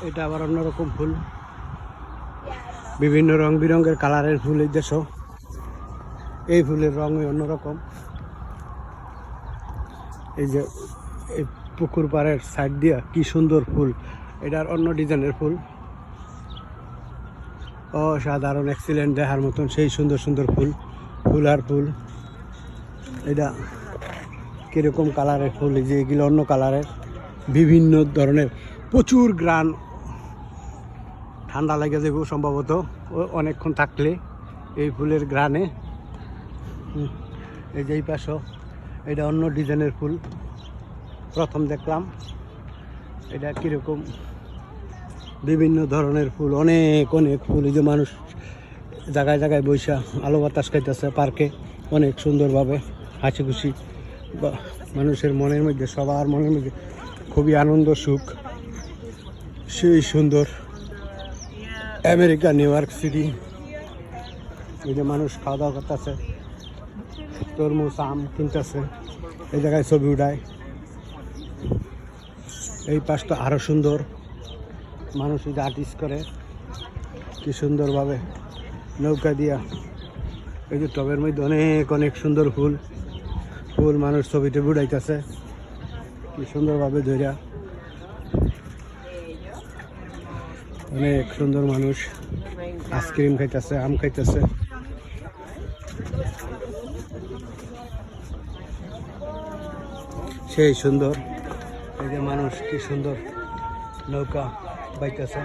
এটা আবার অন্যরকম ফুল, বিভিন্ন রং বিরঙের কালারের ফুল। এই দেশ এই ফুলের রঙই অন্যরকম। এই যে এই পুকুর পাড়ের সাইড দিয়া কি সুন্দর ফুল, এটার অন্য ডিজাইনের ফুল, অসাধারণ এক্সিলেন্ট দেখার মতন সেই সুন্দর সুন্দর ফুল, ফুল আর ফুল। এটা কীরকম কালারের ফুল, এই যে এগুলো অন্য কালারের, বিভিন্ন ধরনের, প্রচুর গ্রান, ঠান্ডা লেগে যাবে সম্ভবত অনেকক্ষণ থাকলে এই ফুলের গ্রানে। এই যে এই পাশও এটা অন্য ডিজাইনের ফুল, প্রথম দেখলাম। এটা কীরকম বিভিন্ন ধরনের ফুল, অনেক অনেক ফুল। এই যে মানুষ জায়গায় জায়গায় বৈশা আলো বাতাস খাইতেছে পার্কে, অনেক সুন্দরভাবে হাসি খুশি। মানুষের মনের মধ্যে, সবার মনের মধ্যে খুবই আনন্দ সুখ, সেই সুন্দর আমেরিকা নিউ ইয়র্ক সিটি। এই যে মানুষ খাওয়া দাওয়া করতেছে, তরমুজ আম কিনতেছে, এই জায়গায় ছবি উঠায়। এই পাশটা আরো সুন্দর, মানুষ এই যে আর্টিস্ট করে কি সুন্দরভাবে নৌকা দিয়া। এই যে টবের মধ্যে অনেক অনেক সুন্দর ফুল, ফুল মানুষ ছবিতে উঠাইতেছে কি সুন্দরভাবে ধরিয়া। অনেক সুন্দর মানুষ আইসক্রিম খাইতেছে, আম খাইতেছে। সেই সুন্দর। এই যে মানুষ কি সুন্দর নৌকা বাইতেছে,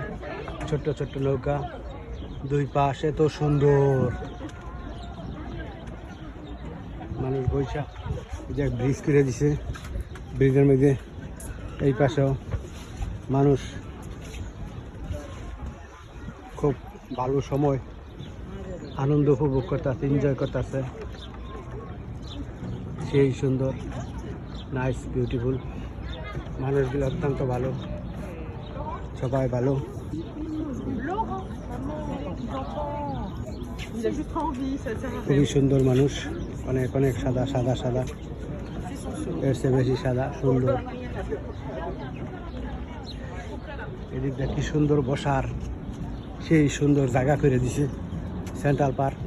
ছোট্ট ছোট্ট নৌকা, দুই পাশ এত সুন্দর। মানুষ বৈশা যে ব্রিজ করে দিছে, ব্রিজের মধ্যে এই পাশেও মানুষ খুব ভালো সময় আনন্দ উপভোগ করতেছে, এনজয় করতেছে। সেই সুন্দর, নাইস, বিউটিফুল। মানুষগুলো অত্যন্ত ভালো, সবাই ভালো। খুবই সুন্দর মানুষ, অনেক অনেক সাদা সাদা সাদা, এর চেয়ে বেশি সাদা, সুন্দর। এদিকটা কি সুন্দর বসার, সেই সুন্দর জায়গা করে দিছে সেন্ট্রাল পার্ক।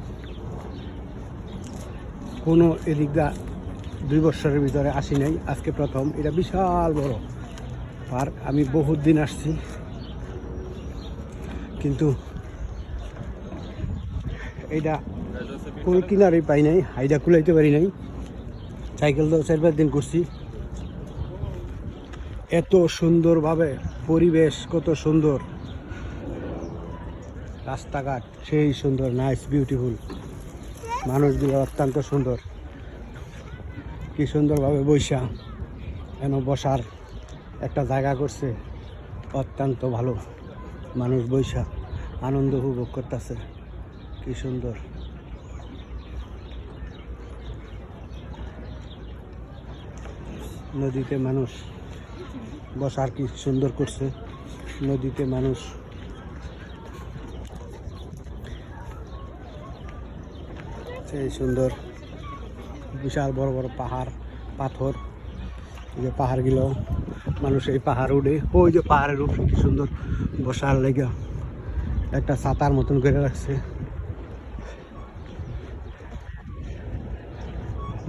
কোনো এদিকটা 2 বছরের ভিতরে আসি নাই, আজকে প্রথম। এটা বিশাল বড় পার্ক, আমি বহুত দিন আসছি কিন্তু এইটা কুল কিনারই পাই নাই, হাইডা কুলাইতে পারি নাই। সাইকেল তো 4-5 দিন করছি। এত সুন্দরভাবে পরিবেশ, কত সুন্দর রাস্তাঘাট, সেই সুন্দর, নাইস, বিউটিফুল। মানুষগুলো অত্যন্ত সুন্দর, কি সুন্দরভাবে বৈশা যেন বসার একটা জায়গা করছে, অত্যন্ত ভালো। মানুষ বৈশা আনন্দ উপভোগ করতেছে, কি সুন্দর। নদীতে মানুষ বসার কি সুন্দর করছে, নদীতে মানুষ সেই সুন্দর, বিশাল বড় বড় পাহাড়, পাথর। এই যে পাহাড়গুলো, মানুষ এই পাহাড় উঠে, ওই যে পাহাড়ের উপরে কি সুন্দর বসার লেগে একটা ছাতার মতন করে রাখছে।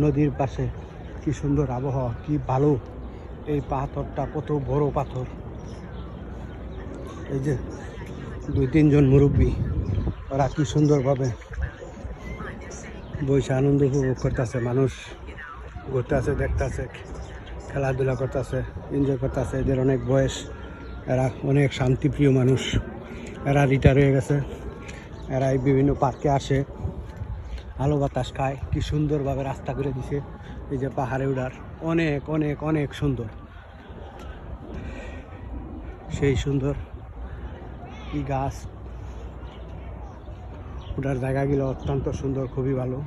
নদীর পাশে কি সুন্দর আবহাওয়া, কি ভালো। এই পাথরটা কত বড় পাথর। এই যে 2-3 জন মুরব্বী, ওরা কি সুন্দরভাবে বসে আনন্দ উপভোগ করতেছে। মানুষ ঘুরতেছে, দেখতেছে, খেলাধুলা করতেছে, এনজয় করতেছে। এদের অনেক বয়স, এরা অনেক শান্তিপ্রিয় মানুষ, এরা রিটায়ার হয়ে গেছে। এরা এই বিভিন্ন পার্কে আসে, আলো বাতাস খায়। কি সুন্দরভাবে রাস্তা করে দিছে। এই যে পাহাড়ে উঠার অনেক অনেক অনেক সুন্দর, সেই সুন্দর। কি গাছ, ওটার জায়গাগুলো অত্যন্ত সুন্দর, খুবই ভালো।